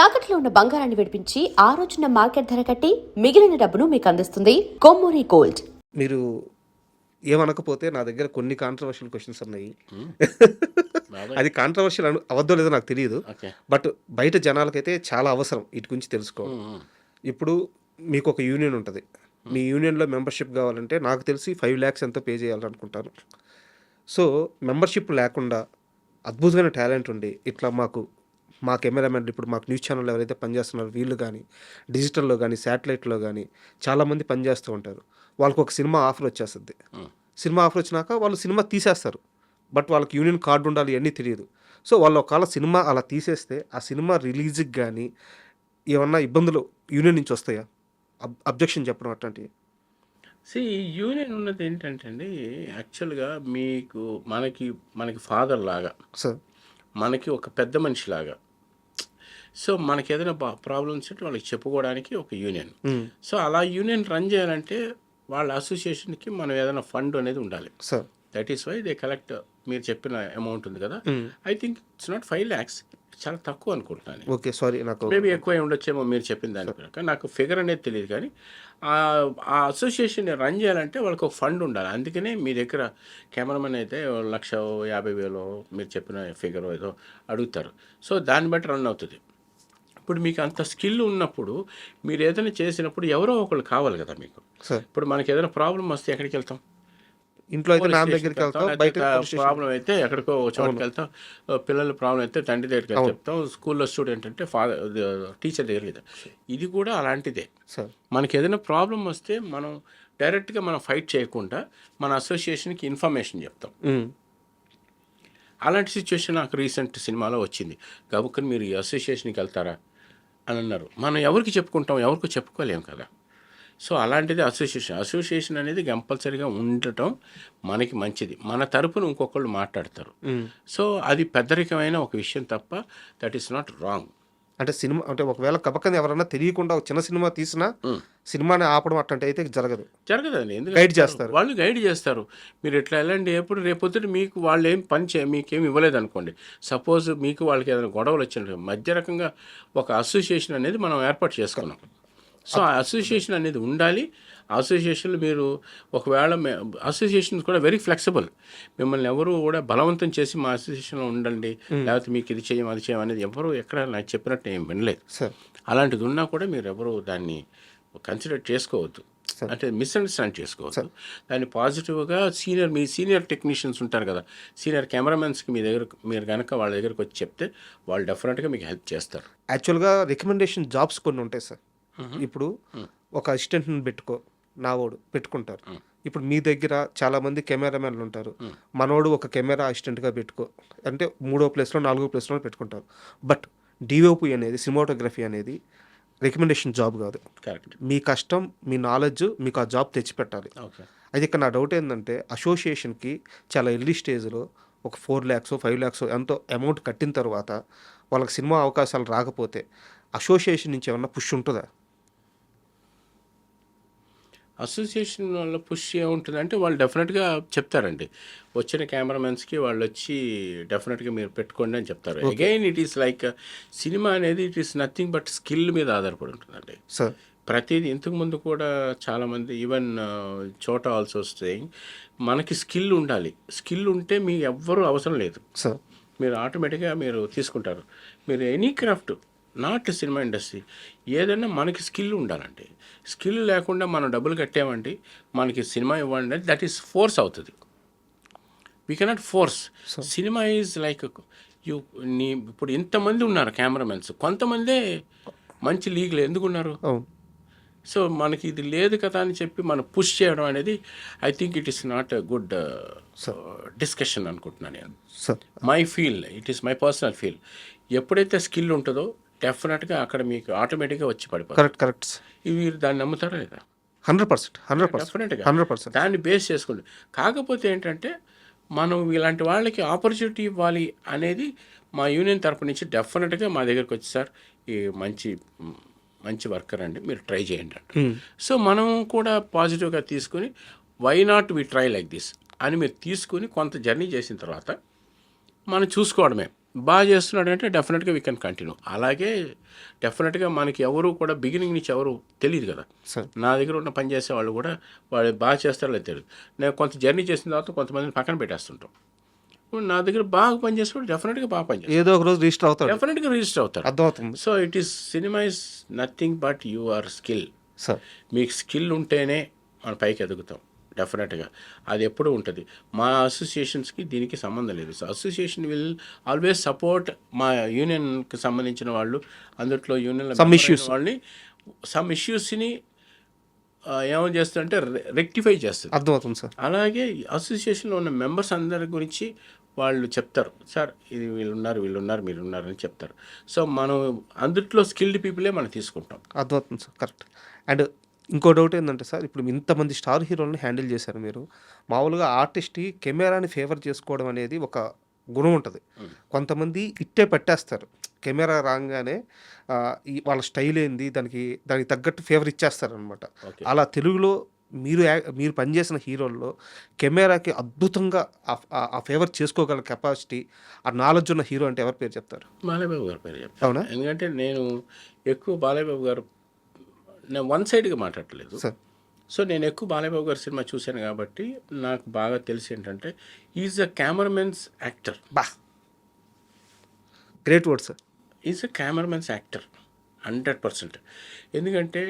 తాకట్లో ఉన్న బంగారాన్ని విడిపించి ఆ రోజున మార్కెట్ ధర కట్టి మిగిలిన డబ్బును మీకు అందిస్తుంది కొమ్మూరి గోల్డ్. మీరు ఏమనకపోతే నా దగ్గర కొన్ని కాంట్రవర్షియల్ క్వశ్చన్స్ ఉన్నాయి. అది కాంట్రవర్షియల్ అవద్దో లేదో నాకు తెలియదు. బట్ బయట జనాలకైతే చాలా అవసరం వీటి గురించి తెలుసుకోవడం. ఇప్పుడు మీకు ఒక యూనియన్ ఉంటుంది. మీ యూనియన్లో మెంబర్షిప్ కావాలంటే నాకు తెలిసి 5 lakhs ఎంతో పే చేయాలనుకుంటాను. సో మెంబర్షిప్ లేకుండా అద్భుతమైన టాలెంట్ ఉండి ఇట్లా మా కెమెరామెన్లు ఇప్పుడు మాకు న్యూస్ ఛానల్ ఎవరైతే పనిచేస్తున్నారో వీళ్ళు కానీ డిజిటల్లో కానీ శాటిలైట్లో కానీ చాలామంది పనిచేస్తూ ఉంటారు. వాళ్ళకు ఒక సినిమా ఆఫర్ వచ్చేస్తుంది. సినిమా ఆఫర్ వచ్చినాక వాళ్ళు సినిమా తీసేస్తారు. బట్ వాళ్ళకి యూనియన్ కార్డు ఉండాలి ఇవన్నీ తెలియదు. సో వాళ్ళు ఒకవేళ సినిమా అలా తీసేస్తే ఆ సినిమా రిలీజ్కి కానీ ఏమన్నా ఇబ్బందులు యూనియన్ నుంచి వస్తాయా? అబ్జెక్షన్ చెప్పడం అట్లాంటివి. యూనియన్ ఉన్నది ఏంటంటే అండి, యాక్చువల్గా మనకి ఫాదర్ లాగా, సార్ మనకి ఒక పెద్ద మనిషి లాగా. సో మనకి ఏదైనా ప్రాబ్లమ్స్ ఉంటే వాళ్ళకి చెప్పుకోవడానికి ఒక యూనియన్. సో అలా యూనియన్ రన్ చేయాలంటే వాళ్ళ అసోసియేషన్కి మనం ఏదైనా ఫండ్ అనేది ఉండాలి. Sir that is why they collect. మీరు చెప్పిన అమౌంట్ ఉంది కదా, I think it's not 5 lakhs, చాలా తక్కువ అనుకుంటున్నాను. ఓకే, సారీ, నాకు మేబీ ఎక్కువ ఉండొచ్చేమో మీరు చెప్పిన దాని ప్రకారం. నాకు ఫిగర్ అనేది తెలియదు, కానీ ఆ అసోసియేషన్ రన్ చేయాలంటే వాళ్ళకి ఒక ఫండ్ ఉండాలి. అందుకనే మీ దగ్గర కెమెరామెన్ అయితే 1,50,000 మీరు చెప్పిన ఫిగర్ ఏదో అడుగుతారు. సో దాన్ని బట్టి రన్ అవుతుంది. ఇప్పుడు మీకు అంత స్కిల్ ఉన్నప్పుడు మీరు ఏదైనా చేసినప్పుడు ఎవరో ఒకళ్ళు కావాలి కదా మీకు. ఇప్పుడు మనకి ఏదైనా ప్రాబ్లం వస్తే ఎక్కడికి వెళ్తాం? ఇంట్లో అయితే నా దగ్గరికి వెళ్తాం, బయట ప్రాబ్లం అయితే ఎక్కడికో చోటుకి వెళ్తాం. పిల్లల ప్రాబ్లం అయితే తండ్రి దగ్గరికి వెళ్ళి చెప్తాం. స్కూల్లో స్టూడెంట్ అంటే టీచర్ దగ్గరికి వెళ్తాం. ఇది కూడా అలాంటిదే. మనకి ఏదైనా ప్రాబ్లం వస్తే మనం డైరెక్ట్గా మనం ఫైట్ చేయకుండా మన అసోసియేషన్కి ఇన్ఫర్మేషన్ చెప్తాం. అలాంటి సిచ్యువేషన్ నాకు రీసెంట్ సినిమాలో వచ్చింది. కాబట్టి మీరు ఈ అసోసియేషన్కి వెళ్తారా అని అన్నారు. మనం ఎవరికి చెప్పుకుంటాం? ఎవరికి చెప్పుకోలేము కదా. సో అలాంటిది అసోసియేషన్ అనేది కంపల్సరీగా ఉండటం మనకి మంచిది. మన తరపున ఇంకొకళ్ళు మాట్లాడతారు. సో అది పెద్దరికమైన ఒక విషయం తప్ప దట్ ఈస్ నాట్ రాంగ్. అంటే సినిమా అంటే ఒకవేళ కపకంది ఎవరన్నా తెలియకుండా ఒక చిన్న సినిమా తీసినా సినిమాని ఆపడం అట్లాంటి అయితే జరగదండి. ఎందుకు గైడ్ చేస్తారు? వాళ్ళు గైడ్ చేస్తారు. మీరు ఎట్లా వెళ్ళండి. ఎప్పుడు రేపొద్దుట మీకు వాళ్ళు ఏం మీకేం ఇవ్వలేదు అనుకోండి. సపోజ్ మీకు వాళ్ళకి ఏదైనా గొడవలు వచ్చినట్టు మధ్య రకంగా ఒక అసోసియేషన్ అనేది మనం ఏర్పాటు చేసుకున్నాం. సో ఆ అసోసియేషన్ అనేది ఉండాలి. అసోసియేషన్లు మీరు ఒకవేళ అసోసియేషన్స్ కూడా వెరీ ఫ్లెక్సిబుల్. మిమ్మల్ని ఎవరు కూడా బలవంతం చేసి మా అసోసియేషన్లో ఉండండి, లేకపోతే మీకు ఇది చేయం అది చేయం అనేది ఎవరు ఎక్కడ నాకు చెప్పినట్టు ఏం వినలేదు. అలాంటిది ఉన్నా కూడా మీరు ఎవరు దాన్ని కన్సిడర్ చేసుకోవద్దు, అంటే మిస్అండర్స్టాండ్ చేసుకోవద్దు. దాన్ని పాజిటివ్గా మీ సీనియర్ టెక్నీషియన్స్ ఉంటారు కదా, సీనియర్ కెమెరామెన్స్కి మీరు కనుక వాళ్ళ దగ్గరికి వచ్చి చెప్తే వాళ్ళు డెఫినెట్గా మీకు హెల్ప్ చేస్తారు. యాక్చువల్గా రికమెండేషన్ జాబ్స్ కొన్ని ఉంటాయి సార్. ఇప్పుడు ఒక అసిస్టెంట్ని నావోడు పెట్టుకుంటారు. ఇప్పుడు మీ దగ్గర చాలామంది కెమెరామెన్లు ఉంటారు. మనోడు ఒక కెమెరా అసిస్టెంట్గా అంటే 3వ ప్లేస్లో 4వ ప్లేస్లో పెట్టుకుంటారు. బట్ డిఓపి అనేది, సినిమాటోగ్రఫీ అనేది రికమెండేషన్ జాబ్ కాదు. కరెక్ట్. మీ కష్టం, మీ నాలెడ్జ్ మీకు ఆ జాబ్ తెచ్చిపెట్టాలి. అయితే ఇక్కడ నా డౌట్ ఏంటంటే అసోసియేషన్కి చాలా ఎర్లీ స్టేజ్లో ఒక 4 lakhs 5 lakhs ఎంతో అమౌంట్ కట్టిన తర్వాత వాళ్ళకి సినిమా అవకాశాలు రాకపోతే అసోసియేషన్ నుంచి ఏమన్నా పుష్ ఉంటుందా? అసోసియేషన్ వల్ల పుష్ ఏముంటుందంటే వాళ్ళు డెఫినెట్గా చెప్తారండి. వచ్చిన కెమెరామెన్స్కి వాళ్ళు వచ్చి డెఫినెట్గా మీరు పెట్టుకోండి అని చెప్తారు. Again it is like cinema అనేది it is nothing but skill మీద ఆధారపడి ఉంటుందండి. ప్రతిదీ ఇంతకుముందు కూడా చాలామంది ఈవెన్ చోట ఆల్సో సేయింగ్ మనకి స్కిల్ ఉండాలి. స్కిల్ ఉంటే మీకు ఎవ్వరూ అవసరం లేదు. మీరు ఆటోమేటిక్గా మీరు తీసుకుంటారు. మీరు any craft, not cinema industry, ఏదైనా మనకి స్కిల్ ఉండాలండి. స్కిల్ లేకుండా మనం డబ్బులు కట్టామండి మనకి సినిమా ఇవ్వండి, దట్ ఈస్ ఫోర్స్ అవుతుంది. We cannot force. Cinema is like ఇప్పుడు ఇంతమంది ఉన్నారు కెమెరామెన్స్, కొంతమందే మంచి లీగ్లు ఎందుకు ఉన్నారు? సో మనకి ఇది లేదు కదా అని చెప్పి మనం పుష్ చేయడం అనేది I think it is not a good discussion అనుకుంటున్నాను నేను. It is my personal feel. ఎప్పుడైతే స్కిల్ ఉంటుందో డెఫినెట్గా అక్కడ మీకు ఆటోమేటిక్గా వచ్చి పడిపోతుంది. కరెక్ట్. మీరు దాన్ని నమ్ముతారా లేదా? 100%. డెఫినెట్గా దాన్ని బేస్ చేసుకోండి. కాకపోతే ఏంటంటే మనం ఇలాంటి వాళ్ళకి ఆపర్చునిటీ ఇవ్వాలి అనేది మా యూనియన్ తరపు నుంచి డెఫినెట్గా మా దగ్గరికి వచ్చి సార్ ఈ మంచి వర్కర్ అండి, మీరు ట్రై చేయండి అండి. సో మనం కూడా పాజిటివ్గా తీసుకుని why not we try like this అని మీరు తీసుకుని కొంత జర్నీ చేసిన తర్వాత మనం చూసుకోవడమే. బాగా చేస్తున్నాడు అంటే డెఫినెట్గా వీ కెన్ కంటిన్యూ. అలాగే డెఫినెట్గా మనకి ఎవరు కూడా బిగినింగ్ నుంచి ఎవరు తెలియదు కదా. సార్ నా దగ్గర ఉన్న పని చేసే వాళ్ళు కూడా వాళ్ళు బాగా చేస్తారో లేదు తెలియదు. నేను కొంత జర్నీ చేసిన తర్వాత కొంతమందిని పక్కన పెట్టేస్తుంటాం. ఇప్పుడు నా దగ్గర బాగా పనిచేసేవాడు డెఫినెట్గా బాగా పనిచేస్తాడు, ఏదో ఒక రోజు రిజిస్టర్ అవుతాడు, డెఫినెట్గా రిజిస్టర్ అవుతారు. అర్థమవుతుంది so it is cinema is nothing but your skill. Sir. మీకు స్కిల్ ఉంటేనే మన పైకి ఎదుగుతాం డెఫినెట్గా. అది ఎప్పుడూ ఉంటుంది. మా అసోసియేషన్స్కి దీనికి సంబంధం లేదు. So association will always support మా యూనియన్కి సంబంధించిన వాళ్ళు, అందులో యూనియన్లో Some issues. వాళ్ళని సమ్ ఇష్యూస్ని ఏమని చేస్తుందంటే రెక్టిఫై చేస్తుంది. అర్థమవుతుంది సార్. అలాగే అసోసియేషన్లో ఉన్న మెంబర్స్ అందరి గురించి వాళ్ళు చెప్తారు, సార్ ఇది వీళ్ళున్నారు మీరున్నారు అని చెప్తారు. సో మనం అందుట్లో స్కిల్డ్ పీపులే మనం తీసుకుంటాం. అర్థమవుతుంది సార్, కరెక్ట్. అండ్ ఇంకో డౌట్ ఏంటంటే సార్, ఇప్పుడు ఇంతమంది స్టార్ హీరోలని హ్యాండిల్ చేశారు మీరు. మామూలుగా ఆర్టిస్ట్కి కెమెరాని ఫేవర్ చేసుకోవడం అనేది ఒక గుణం ఉంటుంది. కొంతమంది ఇట్టే పెట్టేస్తారు, కెమెరా రాగానే వాళ్ళ స్టైల్ ఏంది దానికి తగ్గట్టు ఫేవర్ ఇచ్చేస్తారు అనమాట. Okay. అలా తెలుగులో మీరు పనిచేసిన హీరోల్లో కెమెరాకి అద్భుతంగా ఆ ఫేవర్ చేసుకోగల కెపాసిటీ, ఆ నాలెడ్జ్ ఉన్న హీరో అంటే ఎవరి పేరు చెప్తారు? బాలయ్యబాబు గారి పేరు చెప్తాను. అవునా ఎందుకంటే నేను ఎక్కువ బాలయ్యబాబు గారు, నేను వన్ సైడ్గా మాట్లాడలేదు. సార్? సో నేను ఎక్కువ బాలయ్యబాబు గారి సినిమా చూశాను కాబట్టి నాకు బాగా తెలిసి ఏంటంటే ఈజ్ అ కెమెరామెన్స్ యాక్టర్. బా, great word sir. Is a cameramens actor 100%. ఎందుకంటే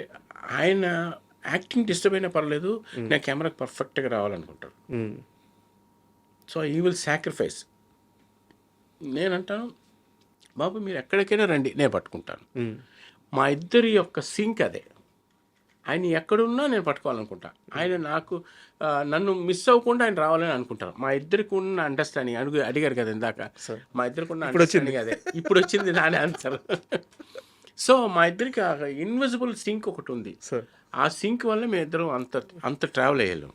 ఆయన యాక్టింగ్ డిస్టర్బ్ అయినా పర్లేదు, నేను కెమెరాకి పర్ఫెక్ట్గా రావాలనుకుంటాను. సో ఈ విల్ సాక్రిఫైస్. నేనంటాను, బాబు మీరు ఎక్కడికైనా రండి, నేను పట్టుకుంటాను. మా ఇద్దరి యొక్క సింక్ అదే. ఆయన ఎక్కడున్నా నేను పట్టుకోవాలనుకుంటా. ఆయన నన్ను మిస్ అవ్వకుండా ఆయన రావాలని అనుకుంటాను. మా ఇద్దరికి ఉన్న అండర్స్టాండింగ్ అడిగారు కదా ఇందాక, మా ఇద్దరికి ఉన్న అండర్స్టాండింగ్ అదే. ఇప్పుడు వచ్చింది నానే ఆన్సర్. సో మా ఇద్దరికి ఇన్విజిబుల్ సింక్ ఒకటి ఉంది. ఆ సింక్ వల్ల మేము ఇద్దరం అంత ట్రావెల్ అయ్యాము.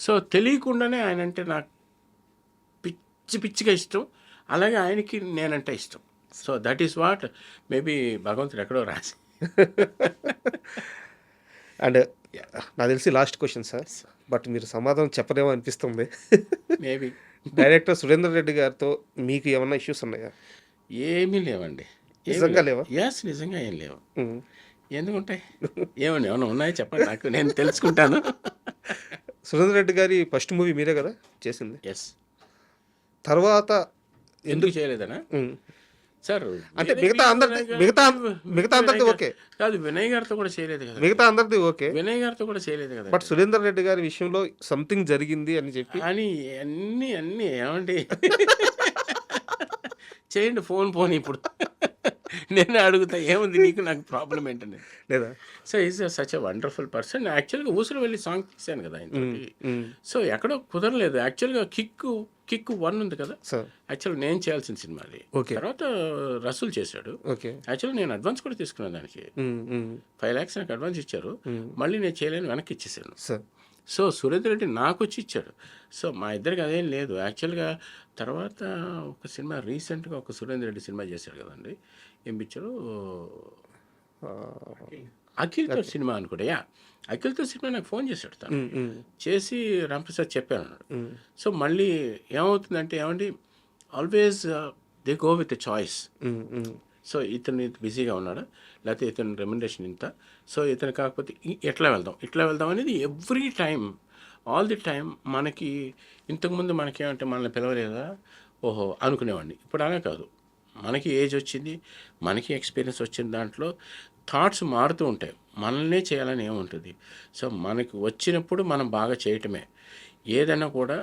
సో తెలియకుండానే ఆయన అంటే నాకు పిచ్చిగా ఇష్టం, అలాగే ఆయనకి నేనంటే ఇష్టం. So that is what maybe భగవంతుడు ఎక్కడో రాసి. అండ్ నాకు తెలిసి లాస్ట్ క్వశ్చన్ సార్, బట్ మీరు సమాధానం చెప్పలేమో అనిపిస్తుంది. మేబీ డైరెక్టర్ సురేందర్ రెడ్డి గారితో మీకు ఏమన్నా ఇష్యూస్ ఉన్నాయా? ఏమీ లేవండి. నిజంగా లేవా? ఎస్, నిజంగా ఏం లేవు. ఎందుకుంటాయి? ఏమన్నా ఉన్నాయో చెప్పండి, నాకు నేను తెలుసుకుంటాను. సురేందర్ రెడ్డి గారి ఫస్ట్ మూవీ మీరే కదా చేసింది? ఎస్. తర్వాత ఎందుకు చేయలేదనా సార్? అంటే మిగతా అందరిది ఓకే కాదు, వినయ్ గారితో కూడా చేయలేదు కదా. మిగతా అందరిది ఓకే, వినయ్ గారితో కూడా చేయలేదు కదా. బట్ సురేందర్ రెడ్డి గారి విషయంలో సంథింగ్ జరిగింది అని చెప్పి అని అన్నీ ఏమండి చేయండి, ఫోన్ ఇప్పుడు నేను అడుగుతా, ఏముంది నీకు నాకు ప్రాబ్లం ఏంటండి లేదా? So is such a wonderful person. యాక్చువల్గా ఊసులు వెళ్ళి సాంగ్ తీశాను కదా ఆయనతోటి. సో ఎక్కడో కుదరలేదు. యాక్చువల్గా కిక్ 1 ఉంది కదా, యాక్చువల్గా నేను చేయాల్సిన సినిమా అది. తర్వాత రసూల్ చేశాడు. యాక్చువల్గా నేను అడ్వాన్స్ కూడా తీసుకున్నాను దానికి. 5 lakhs నాకు అడ్వాన్స్ ఇచ్చారు. మళ్ళీ నేను చేయలేని వెనక్కి ఇచ్చేసాను. సో సురేందర్ రెడ్డి నాకు వచ్చి ఇచ్చాడు. సో మా ఇద్దరికి అదేం లేదు. యాక్చువల్గా తర్వాత ఒక సినిమా రీసెంట్గా ఒక సురేందర్ రెడ్డి సినిమా చేశాడు కదండి, ఏం పిక్చరు, అఖిల్తో సినిమా అనుకుంటా. అఖిల్తో సినిమా నాకు ఫోన్ చేశాడు తను. చేసి రాంప్రసాద్ చెప్పాను అన్నాడు. సో మళ్ళీ ఏమవుతుందంటే, ఏమండి always they go with a choice. So ఇతను బిజీగా ఉన్నాడా, లేకపోతే ఇతను రెమ్యునరేషన్ ఇంత, సో ఇతను కాకపోతే ఇట్లా వెళ్దాం అనేది every time, all the time. మనకి ఇంతకుముందు మనకేమంటే మనల్ని పిలవలేదా ఓహో అనుకునేవాడిని. ఇప్పుడు అలా కాదు. మనకి ఏజ్ వచ్చింది, మనకి ఎక్స్పీరియన్స్ వచ్చిన దాంట్లో థాట్స్ మారుతూ ఉంటాయి. మనల్నే చేయాలని ఏముంటుంది. సో మనకి వచ్చినప్పుడు మనం బాగా చేయటమే. ఏదైనా కూడా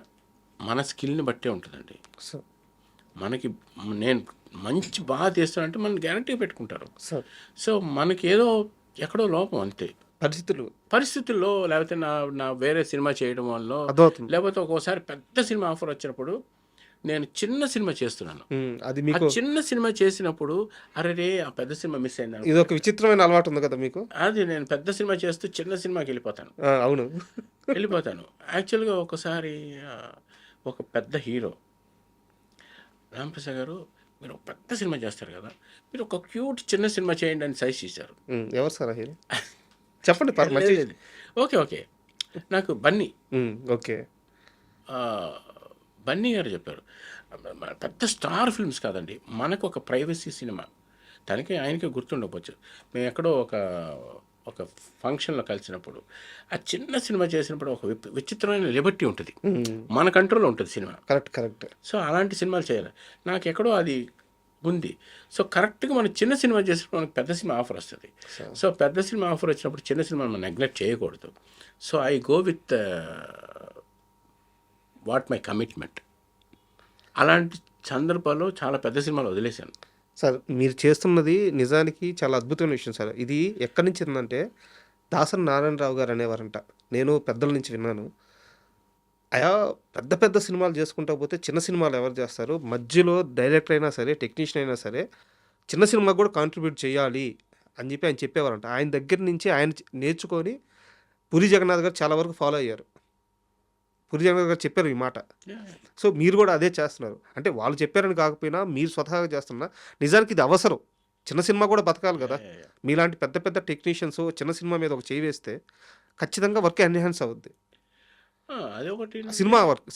మన స్కిల్ని బట్టే ఉంటుందండి. మనకి నేను మంచి బాగా చేస్తానంటే మనం గ్యారంటీ పెట్టుకుంటారు. సో మనకి ఏదో ఎక్కడో లోపం అంతే, పరిస్థితుల్లో, లేకపోతే నా వేరే సినిమా చేయడం వల్ల, లేకపోతే ఒక్కోసారి పెద్ద సినిమా ఆఫర్ వచ్చినప్పుడు నేను చిన్న సినిమా చేస్తున్నాను. అది మీకు చిన్న సినిమా చేసినప్పుడు అరే ఆ పెద్ద సినిమా మిస్ అయింది. ఇది ఒక విచిత్రమైన అలవాటు ఉంది కదా మీకు. అది నేను పెద్ద సినిమా చేస్తూ చిన్న సినిమాకి వెళ్ళిపోతాను. అవును, వెళ్ళిపోతాను. యాక్చువల్గా ఒకసారి ఒక పెద్ద హీరో రాంప్రసాద్ గారు, మీరు ఒక పెద్ద సినిమా చేస్తారు కదా, మీరు ఒక క్యూట్ చిన్న సినిమా చేయండి అని సజెస్ట్ చేశారు. ఎవరు సార్ హీరో చెప్పండి. ఓకే నాకు బన్నీ ఓకే బన్నీ గారు చెప్పారు. పెద్ద స్టార్ ఫిల్మ్స్ కాదండి, మనకు ఒక ప్రైవసీ సినిమా. తనకి ఆయనకి గుర్తుండకపోవచ్చు. మేము ఎక్కడో ఒక ఫంక్షన్లో కలిసినప్పుడు ఆ చిన్న సినిమా చేసినప్పుడు ఒక విచిత్రమైన లిబర్టీ ఉంటుంది, మన కంట్రోల్లో ఉంటుంది సినిమా. కరెక్ట్. సో అలాంటి సినిమాలు చేయాలి. నాకు ఎక్కడో అది ఉంది. సో కరెక్ట్గా మనం చిన్న సినిమా చేసినప్పుడు మనకు పెద్ద సినిమా ఆఫర్ వస్తుంది. సో పెద్ద సినిమా ఆఫర్ వచ్చినప్పుడు చిన్న సినిమాని మనం నెగ్లెక్ట్ చేయకూడదు. So I go with what my commitment. అలాంటి సందర్భాల్లో చాలా పెద్ద సినిమాలు వదిలేశాను. సార్ మీరు చేస్తున్నది నిజానికి చాలా అద్భుతమైన విషయం సార్. ఇది ఎక్కడి నుంచి ఉందంటే దాసరి నారాయణరావు గారు అనేవారంట, నేను పెద్దల నుంచి విన్నాను. అయా పెద్ద పెద్ద సినిమాలు చేసుకుంటా పోతే చిన్న సినిమాలు ఎవరు చేస్తారు, మధ్యలో డైరెక్టర్ అయినా సరే టెక్నీషియన్ అయినా సరే చిన్న సినిమాకు కూడా కాంట్రిబ్యూట్ చేయాలి అని చెప్పి ఆయన చెప్పేవారంట. ఆయన దగ్గర నుంచి ఆయన నేర్చుకొని పూరి జగన్నాథ్ గారు చాలా వరకు ఫాలో అయ్యారు. పూరి జగన్నాథ్ గారు చెప్పారు ఈ మాట. సో మీరు కూడా అదే చేస్తున్నారు. అంటే వాళ్ళు చెప్పారని కాకపోయినా మీరు స్వతహాగా చేస్తున్నా. నిజానికి ఇది అవసరం, చిన్న సినిమా కూడా బతకాలి కదా. మీలాంటి పెద్ద పెద్ద టెక్నీషియన్స్ చిన్న సినిమా మీద ఒక చేయి వేస్తే ఖచ్చితంగా వర్క్ ఎన్హాన్స్ అవుద్ది. అదే ఒకటి,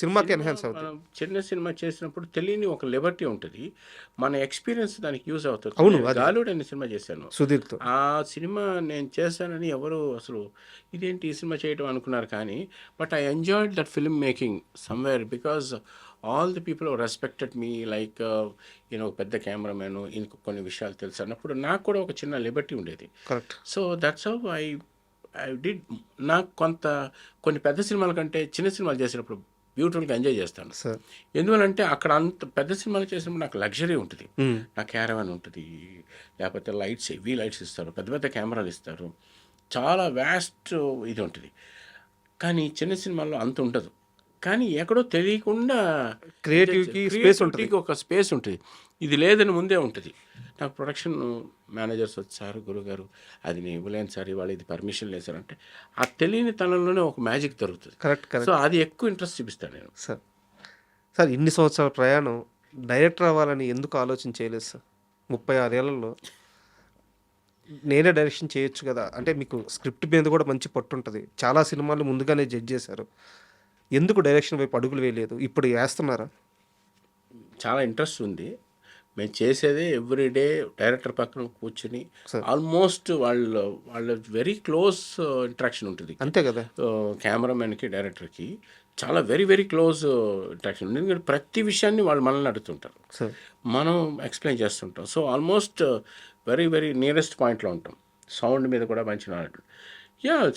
సినిమాకి ఎన్హాన్స్ అవుతుంది. మనం చిన్న సినిమా చేసినప్పుడు తెలియని ఒక లిబర్టీ ఉంటుంది, మన ఎక్స్పీరియన్స్ దానికి యూజ్ అవుతుంది. అవును, నేను గాలుడు అనే సినిమా చేశాను. సుధీర్తో ఆ సినిమా నేను చేశానని ఎవరు అసలు ఇదేంటి ఈ సినిమా చేయడం అనుకున్నారు, కానీ but I enjoyed that film making somewhere because all the people respected me like ఈయన ఒక పెద్ద కెమెరామెన్, ఇంకో కొన్ని విషయాలు తెలుసు అన్నప్పుడు నాకు కూడా ఒక చిన్న లిబర్టీ ఉండేది. Correct. So that's how I did. నాకు కొన్ని పెద్ద సినిమాల కంటే చిన్న సినిమాలు చేసినప్పుడు బ్యూటిఫుల్గా ఎంజాయ్ చేస్తాను. ఎందువలంటే అక్కడ అంత పెద్ద సినిమాలు చేసినప్పుడు నాకు లగ్జరీ ఉంటుంది, నా క్యారవాన్ ఉంటుంది, లేకపోతే లైట్స్ హెవీ లైట్స్ ఇస్తారు, పెద్ద పెద్ద కెమెరాలు ఇస్తారు, చాలా వ్యాస్ట్ ఇది ఉంటుంది. కానీ చిన్న సినిమాల్లో అంత ఉండదు. కానీ ఎక్కడో తెలియకుండా క్రియేటివిటీకి ఒక స్పేస్ ఉంటుంది. ఇది లేదని ముందే ఉంటుంది. నాకు ప్రొడక్షన్ మేనేజర్స్ వచ్చారు, గురుగారు అది నేను ఇవ్వలేను సార్, ఇవాళ ఇది పర్మిషన్ లేదు సార్ అంటే ఆ తెలియని తనంలోనే ఒక మ్యాజిక్ దొరుకుతుంది. కరెక్ట్. సో అది ఎక్కువ ఇంట్రెస్ట్ చూపిస్తాను నేను. సార్ ఇన్ని సంవత్సరాల ప్రయాణం డైరెక్టర్ అవ్వాలని ఎందుకు ఆలోచన చేయలేదు సార్? 36 ఏళ్లలో నేనే డైరెక్షన్ చేయొచ్చు కదా. అంటే మీకు స్క్రిప్ట్ మీద కూడా మంచి పట్టు ఉంటుంది, చాలా సినిమాలు ముందుగానే జడ్జ్ చేశారు. ఎందుకు డైరెక్షన్ వైపు అడుగులు వేయలేదు? ఇప్పుడు వేస్తున్నారా? చాలా ఇంట్రెస్ట్ ఉంది. మేము చేసేదే ఎవ్రీడే డైరెక్టర్ పక్కన కూర్చుని ఆల్మోస్ట్ వాళ్ళ వెరీ క్లోజ్ ఇంటరాక్షన్ ఉంటుంది. అంతే కదా, కెమెరామెన్కి డైరెక్టర్కి చాలా వెరీ వెరీ క్లోజ్ ఇంటరాక్షన్ ఉంటుంది. ఎందుకంటే ప్రతి విషయాన్ని వాళ్ళు మనల్ని అడుగుతుంటారు, మనం ఎక్స్ప్లెయిన్ చేస్తుంటాం. So almost very very nearest పాయింట్లో ఉంటాం. సౌండ్ మీద కూడా మంచి నాలెడ్జ్.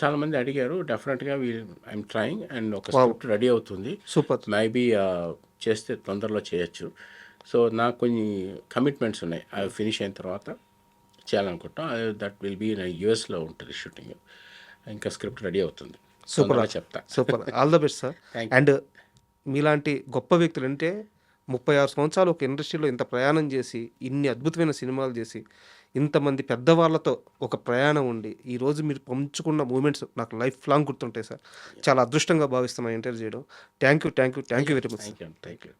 చాలామంది అడిగారు. డెఫినెట్గా ఐఎమ్ ట్రయింగ్ అండ్ ఒక స్క్రిప్ట్ రెడీ అవుతుంది. సూపర్. మేబీ చేస్తే తొందరలో చేయొచ్చు. సో నాకు కొన్ని కమిట్మెంట్స్ ఉన్నాయి, అవి ఫినిష్ అయిన తర్వాత చేయాలనుకుంటాం. దట్ విల్ బీ యూఎస్లో ఉంటుంది షూటింగ్. ఇంకా స్క్రిప్ట్ రెడీ అవుతుంది. సూపర్ చెప్తా. Super. All the best sir. And మీలాంటి గొప్ప వ్యక్తులు అంటే 36 సంవత్సరాలు ఒక ఇండస్ట్రీలో ఇంత ప్రయాణం చేసి, ఇన్ని అద్భుతమైన సినిమాలు చేసి, ఇంతమంది పెద్దవాళ్ళతో ఒక ప్రయాణం ఉండి, ఈరోజు మీరు పంచుకున్న మూమెంట్స్ నాకు లైఫ్ లాంగ్ గుర్తుంటాయి సార్. చాలా అదృష్టంగా భావిస్తున్నాను ఇంటర్వ్యూ చేయడం. Thank you very much. Thank you.